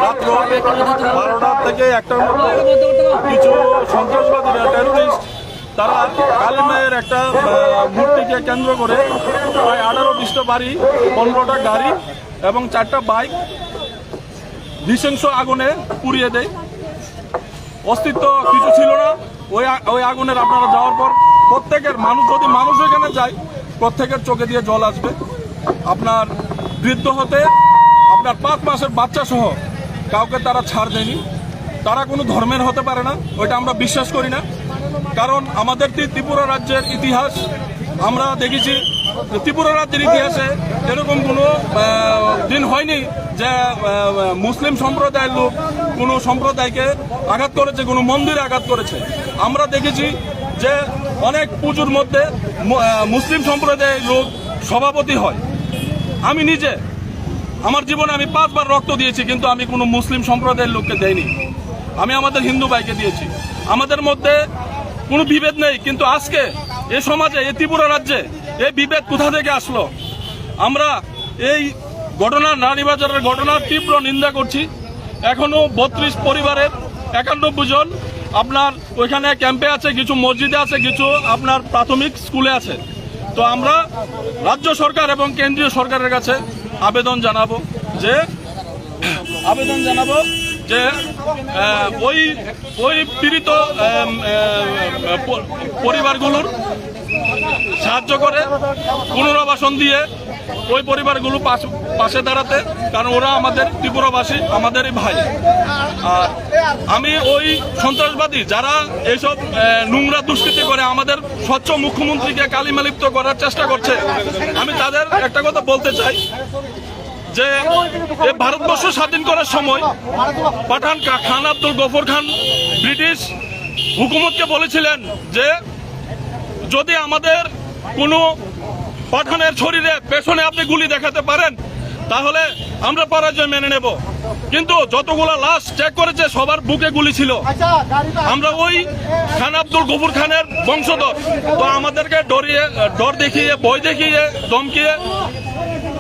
রাত্র 12টা থেকে 1টার মধ্যে কিছু সন্ত্রাসবাদীরা টেরোরিস্ট তারা কালী মায়ের একটা মূর্তিকে কেন্দ্র করে প্রায় 18-20টা বাড়ি, 15টা গাড়ি এবং 4টা বাইক নৃশংস আগুনে পুড়িয়ে দেয়। অস্তিত্ব কিছু ছিল না ওই আগুনের। আপনারা যাওয়ার পর প্রত্যেকের যদি মানুষ এখানে যায়, প্রত্যেকের চোখে দিয়ে জল আসবে। আপনার বৃদ্ধ হতে আপনার 5 মাসের বাচ্চা সহ কাউকে তারা ছাড় দেয়নি। তারা কোনো ধর্মের হতে পারে না, ওইটা আমরা বিশ্বাস করি না। কারণ আমাদের ত্রিপুরা রাজ্যের ইতিহাস আমরা দেখেছি, ত্রিপুরা রাজ্যের ইতিহাসে এরকম কোনো দিন হয়নি যে মুসলিম সম্প্রদায়ের লোক কোনো সম্প্রদায়কে আঘাত করেছে, কোনো মন্দিরে আঘাত করেছে। আমরা দেখেছি যে অনেক পুজোর মধ্যে মুসলিম সম্প্রদায়ের লোক সভাপতি হয়। আমি নিজে আমার জীবনে আমি 5 বার রক্ত দিয়েছি, কিন্তু আমি কোনো মুসলিম সম্প্রদায়ের লোককে দেইনি। আমি আমাদের হিন্দু ভাইকে দিয়েছি। আমাদের মধ্যে কোনো বিভেদ নেই, কিন্তু আজকে এই সমাজে, এই ত্রিপুরা রাজ্যে এই বিভেদ কোথা থেকে আসলো? আমরা এই ঘটনা, নারীবাজারের ঘটনার তীব্র নিন্দা করছি। এখনো 32 পরিবারের 91 জন আপনার ওইখানে ক্যাম্পে আছে, কিছু মসজিদে আছে, কিছু আপনার প্রাথমিক স্কুলে আছে। তো আমরা রাজ্য সরকার এবং কেন্দ্রীয় সরকারের কাছে আবেদন জানাবো যে ওই পীড়িত পরিবারগুলোর সাহায্য করে পুনর্বাসন দিয়ে ওই পরিবারগুলো পাশে দাঁড়াতে, কারণ ওরা আমাদের ত্রিপুরাবাসী, আমাদেরই ভাই। আর আমি ওই সন্ত্রাসবাদী যারা এইসব নোংরা দুষ্কৃতি করে আমাদের স্বচ্ছ মুখ্যমন্ত্রীকে কালিমালিপ্ত করার চেষ্টা করছে, আমি তাদের একটা কথা বলতে চাই যে এই ভারতবর্ষ স্বাধীন করার সময় পাঠান খান আব্দুল গফর খান ব্রিটিশ হুকুমতকে বলেছিলেন যে যদি আমাদের কোনো পাঠানের শরীরে পেছনে আপনি গুলি দেখাতে পারেন তাহলে আমরা পরাজয় মেনে নেব। কিন্তু যতগুলো লাশ চেক করেছে সবার বুকে গুলি ছিল। আমরা ওই খান আব্দুল গফুর খানের বংশধর। তো আমাদেরকে ডর দেখিয়ে, ভয় দেখিয়ে, ধমকিয়ে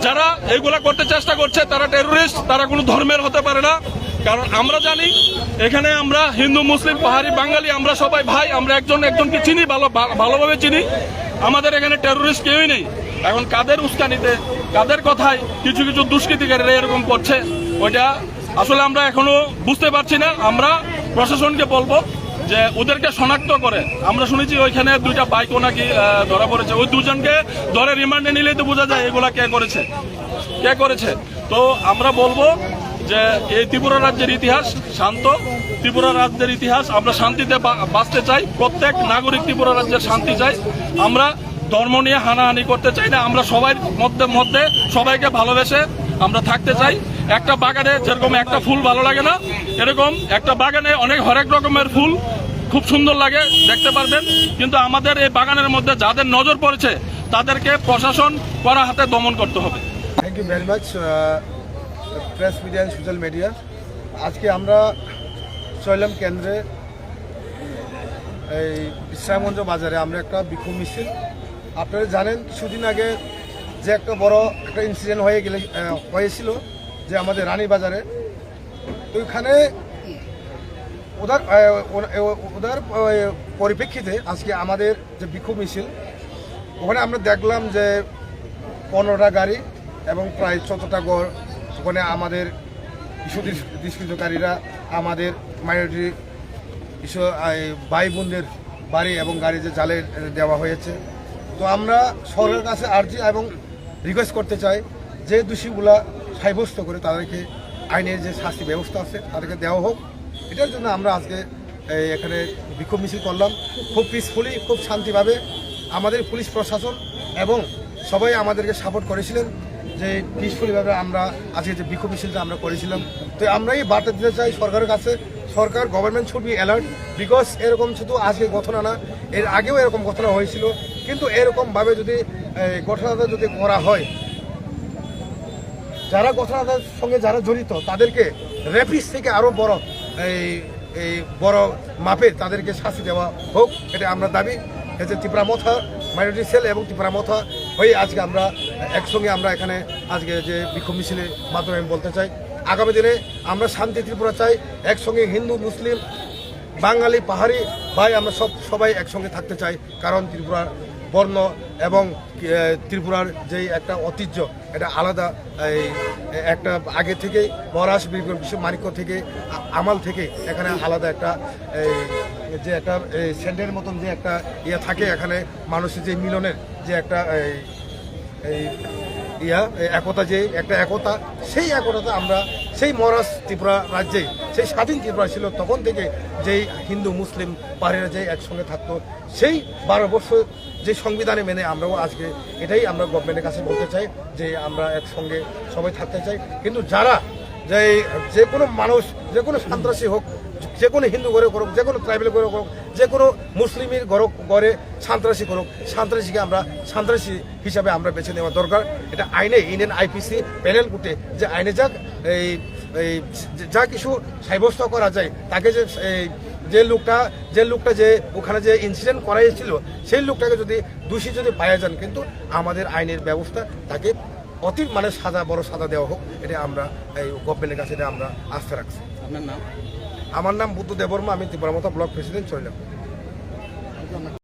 যারা এগুলা করতে চেষ্টা করছে তারা টেরোরিস্ট, তারা কোনো ধর্মের হতে পারে না। কারণ আমরা জানি এখানে আমরা হিন্দু, মুসলিম, পাহাড়ি, বাঙালি, আমরা সবাই ভাই। আমরা একজনকে চিনি, ভালোভাবে চিনি। আমাদের এখানে টেরোরিস্ট কেউই নেই। এখন কাদের উস্কানিতে, কাদের কথায় কিছু দুষ্কৃতিকারীরা এরকম করছে, ওইটা আসলে আমরা এখনো বুঝতে পারছি না। আমরা প্রশাসনকে বলবো যে ওদেরকে শনাক্ত করে। আমরা শুনেছি ওইখানে 2টা বাইকও নাকি ধরা পড়েছে। ওই 2জনকে ধরে রিমান্ডে নিলেই তো বোঝা যায় এগুলা কে করেছে। তো আমরা বলবো যে এই ত্রিপুরা রাজ্যের ইতিহাস শান্ত, ত্রিপুরা রাজ্যের ইতিহাস, আমরা শান্তিতে বাঁচতে চাই। প্রত্যেক নাগরিক ত্রিপুরা রাজ্যের শান্তি চাই। আমরা ধর্ম নিয়ে হানাহানি করতে চাই না। আমরা সবাই মধ্যে সবাইকে ভালোবেসে আমরা থাকতে চাই। একটা বাগানে যেরকম একটা ফুল ভালো লাগে না, এরকম একটা বাগানে হরেক রকমের ফুল খুব সুন্দর লাগে, দেখতে পারবেন। কিন্তু আমাদের এই বাগানের মধ্যে যাদের নজর পড়েছে তাদেরকে প্রশাসন কড়া হাতে দমন করতে হবে। Thank you very much press media and social media. আজকে আমরা চৈলাম কেন্দ্রে এই বিশ্রামগঞ্জ বাজারে আমরা একটা বিক্ষোভ মিছিল, আপনারা জানেন কিছুদিন আগে যে একটা বড় একটা ইনসিডেন্ট হয়েছিল যে আমাদের রানীবাজারে, তো ওইখানে ওদের পরিপ্রেক্ষিতে আজকে আমাদের যে বিক্ষোভ মিছিল, ওখানে আমরা দেখলাম যে 15টা গাড়ি এবং প্রায় 14টা গড়, ওখানে আমাদের ইস্যু দুষ্কৃতকারীরা আমাদের মাইনরিটি ইস্যু ভাই বোনদের বাড়ি এবং গাড়ি যে জালে দেওয়া হয়েছে। তো আমরা সরকারের কাছে আর্জি এবং রিকোয়েস্ট করতে চাই যে দোষীগুলা সাব্যস্ত করে তাদেরকে আইনের যে শাস্তি ব্যবস্থা আছে তাদেরকে দেওয়া হোক। এটার জন্য আমরা আজকে এখানে বিক্ষোভ মিছিল করলাম খুব পিসফুলি, খুব শান্তিভাবে। আমাদের পুলিশ প্রশাসন এবং সবাই আমাদেরকে সাপোর্ট করেছিলেন যে পিসফুলিভাবে আমরা আজকে যে বিক্ষোভ মিছিলটা আমরা করেছিলাম। তো আমরা এই বার্তা দিতে চাই সরকারের কাছে, সরকার government should be alert, because এরকম শুধু আজকে ঘটনা না, এর আগেও এরকম ঘটনা হয়েছিল। কিন্তু এরকমভাবে যদি ঘটনাটা যদি করা হয়, যারা ঘটনাটার সঙ্গে যারা জড়িত তাদেরকে রেপিস থেকে আরও বড় এই বড় মাপের তাদেরকে শাস্তি দেওয়া হোক, এটা আমরা দাবি। এই যে ত্রিপুরা মথা মাইনরিটি সেল এবং ত্রিপুরা মথা হয়ে আজকে আমরা একসঙ্গে আমরা এখানে আজকে যে বিক্ষোভ মিছিলের মাধ্যমে আমি বলতে চাই, আগামী দিনে আমরা শান্তি ত্রিপুরা চাই, একসঙ্গে হিন্দু মুসলিম বাঙালি পাহাড়ি ভাই আমরা সবাই একসঙ্গে থাকতে চাই। কারণ ত্রিপুরার বর্ণ এবং ত্রিপুরার যেই একটা ঐতিহ্য, এটা আলাদা। এই একটা আগে থেকেই মহারাষ্ট্র বিশ্ব মানিক্য থেকে আমাল থেকে এখানে আলাদা একটা যে একটা সেন্টের মতন যে একটা ইয়ে থাকে, এখানে মানুষের যে মিলনের যে একটা একতা, যে একটা একতা, সেই একতাটা আমরা সেই মহারাষ্ট্র ত্রিপুরা রাজ্যে সেই স্বাধীন ত্রিপুরা ছিল তখন থেকে যেই হিন্দু মুসলিম পাহাড়িরা যে একসঙ্গে থাকতো, সেই 12 বছর যে সংবিধানে মেনে আমরাও আজকে এটাই আমরা গভর্নমেন্টের কাছে বলতে চাই যে আমরা একসঙ্গে সবাই থাকতে চাই। কিন্তু যারা যে কোনো মানুষ, যে কোনো সন্ত্রাসী হোক, যে কোনো হিন্দু ঘরে করুক, যে কোনো ট্রাইবেল ঘরে করুক, যে কোনো মুসলিমের ঘরে সন্ত্রাসী করুক, সন্ত্রাসীকে আমরা সন্ত্রাসী হিসাবে আমরা বেছে নেওয়া দরকার। এটা আইনে ইন্ডিয়ান আইপিসি প্যানেল কোর্টে যে আইনে যা কিছু সাব্যস্ত করা যায়, তাকে যে লোকটা যে ওখানে যে ইনসিডেন্ট করাইছিল সেই লোকটাকে যদি দোষী যদি পাওয়া যান, কিন্তু আমাদের আইনের ব্যবস্থা তাকে অতি সাজা, বড় সাজা দেওয়া হোক, এটা আমরা এই গভর্নমেন্টের কাছে আমরা আস্থা রাখছি। আপনার নাম? আমার নাম বুদ্ধ দেববর্মা, আমি ত্রিপুরা মথা ব্লক প্রেসিডেন্ট চৈলাম।